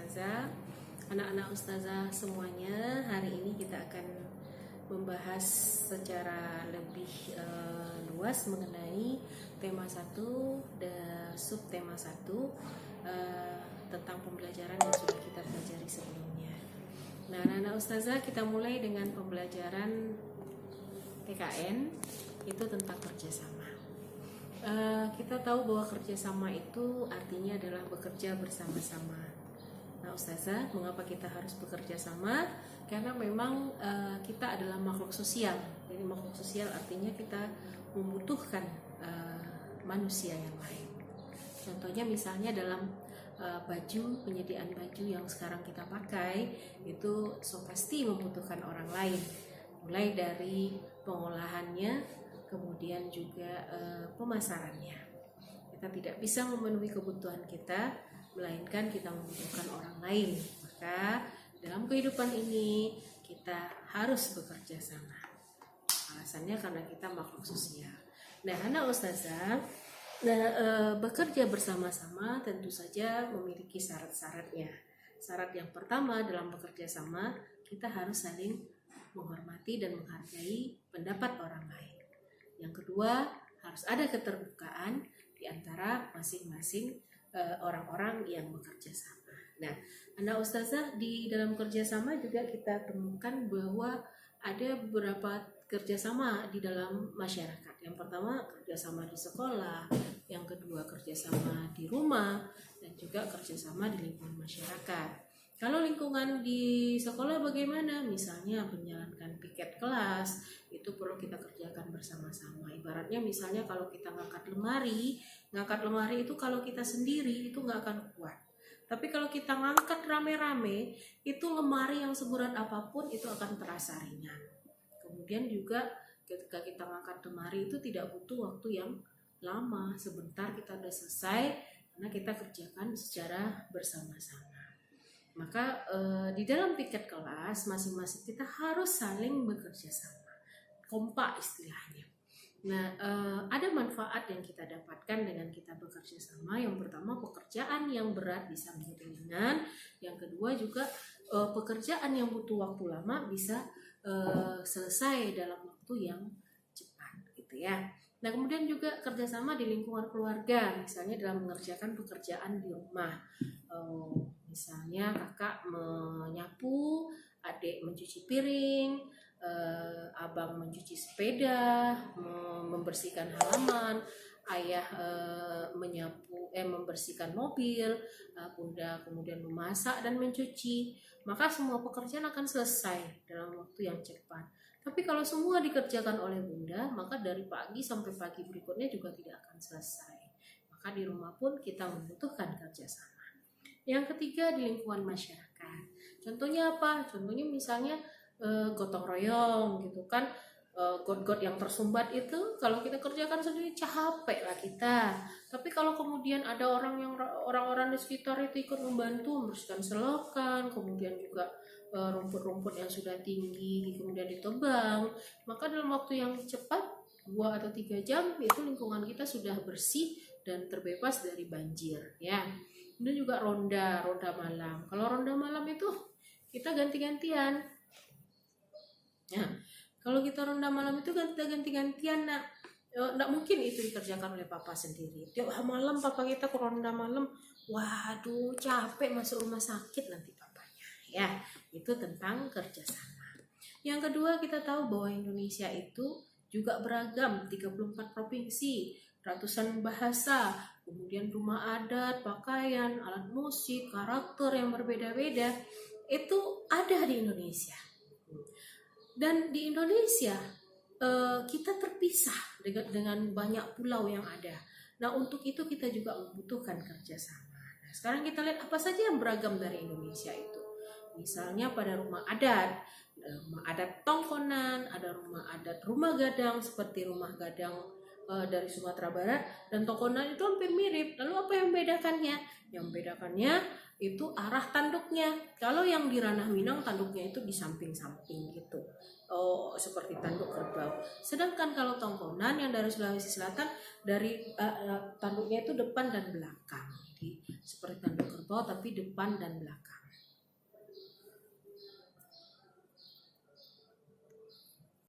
Ustazah, anak-anak Ustazah semuanya. Hari ini kita akan membahas secara lebih luas mengenai tema 1 dan subtema 1 tentang pembelajaran yang sudah kita pelajari sebelumnya. Nah, anak-anak Ustazah, kita mulai dengan pembelajaran PKN, itu tentang kerjasama. Kita tahu bahwa kerjasama itu artinya adalah bekerja bersama-sama. Nah, Ustazah, mengapa kita harus bekerja sama? Karena memang kita adalah makhluk sosial. Jadi makhluk sosial artinya kita membutuhkan manusia yang lain. Contohnya misalnya dalam baju, penyediaan baju yang sekarang kita pakai itu pasti membutuhkan orang lain. Mulai dari pengolahannya, kemudian juga pemasarannya. Kita tidak bisa memenuhi kebutuhan kita, melainkan kita membutuhkan orang lain. Maka dalam kehidupan ini kita harus bekerja sama. Alasannya karena kita makhluk sosial. Nah, anak Ustazah, bekerja bersama-sama tentu saja memiliki syarat-syaratnya. Syarat yang pertama dalam bekerja sama, kita harus saling menghormati dan menghargai pendapat orang lain. Yang kedua, harus ada keterbukaan di antara masing-masing orang-orang yang bekerja sama. Nah, anak Ustazah, di dalam kerjasama juga kita temukan bahwa ada beberapa kerjasama di dalam masyarakat. Yang pertama, kerjasama di sekolah. Yang kedua, kerjasama di rumah. Dan juga kerjasama di lingkungan masyarakat. Kalau lingkungan di sekolah bagaimana? Misalnya menjalankan piket kelas, itu perlu kita kerjakan bersama-sama. Ibaratnya misalnya kalau kita ngangkat lemari itu kalau kita sendiri itu nggak akan kuat. Tapi kalau kita ngangkat rame-rame, itu lemari yang seberat apapun itu akan terasa ringan. Kemudian juga ketika kita ngangkat lemari itu tidak butuh waktu yang lama, sebentar kita udah selesai karena kita kerjakan secara bersama-sama. Maka di dalam piket kelas masing-masing kita harus saling bekerja sama, kompak istilahnya. Nah, ada manfaat yang kita dapatkan dengan kita bekerja sama. Yang pertama, pekerjaan yang berat bisa menjadi ringan. Yang kedua juga pekerjaan yang butuh waktu lama bisa selesai dalam waktu yang cepat, gitu ya. Nah, kemudian juga kerjasama di lingkungan keluarga, misalnya dalam mengerjakan pekerjaan di rumah. Misalnya kakak menyapu, adik mencuci piring, abang mencuci sepeda, membersihkan halaman, ayah membersihkan mobil, bunda kemudian memasak dan mencuci. Maka semua pekerjaan akan selesai dalam waktu yang cepat. Tapi kalau semua dikerjakan oleh bunda, maka dari pagi sampai pagi berikutnya juga tidak akan selesai. Maka di rumah pun kita membutuhkan kerjasama. Yang ketiga, di lingkungan masyarakat. Contohnya apa? Contohnya misalnya gotong royong gitu kan. Got-got yang tersumbat itu kalau kita kerjakan sendiri capek lah kita. Tapi kalau kemudian ada orang-orang di sekitar itu ikut membantu membersihkan selokan, kemudian juga rumput-rumput yang sudah tinggi kemudian ditebang, maka dalam waktu yang cepat 2 atau 3 jam itu lingkungan kita sudah bersih dan terbebas dari banjir, ya. Ini juga ronda malam. Kalau ronda malam itu kita ganti-gantian. Nah, kalau kita ronda malam itu kita ganti-gantian. Nah, nggak mungkin itu dikerjakan oleh papa sendiri. Tiap malam papa kita ke ronda malam, waduh capek masuk rumah sakit nanti papanya. Ya, itu tentang kerjasama. Yang kedua, kita tahu bahwa Indonesia itu juga beragam, 34 provinsi, ratusan bahasa, kemudian rumah adat, pakaian, alat musik, karakter yang berbeda-beda, itu ada di Indonesia. Dan di Indonesia kita terpisah dengan banyak pulau yang ada. Nah, untuk itu kita juga membutuhkan kerjasama. Nah, sekarang kita lihat apa saja yang beragam dari Indonesia itu. Misalnya pada rumah adat Tongkonan, ada rumah adat Rumah Gadang seperti Rumah Gadang dari Sumatera Barat, dan Tongkonan itu hampir mirip. Lalu apa yang membedakannya? Yang membedakannya itu arah tanduknya. Kalau yang di Ranah Minang tanduknya itu di samping-samping gitu, seperti tanduk kerbau. Sedangkan kalau Tongkonan yang dari Sulawesi Selatan dari tanduknya itu depan dan belakang. Jadi seperti tanduk kerbau tapi depan dan belakang.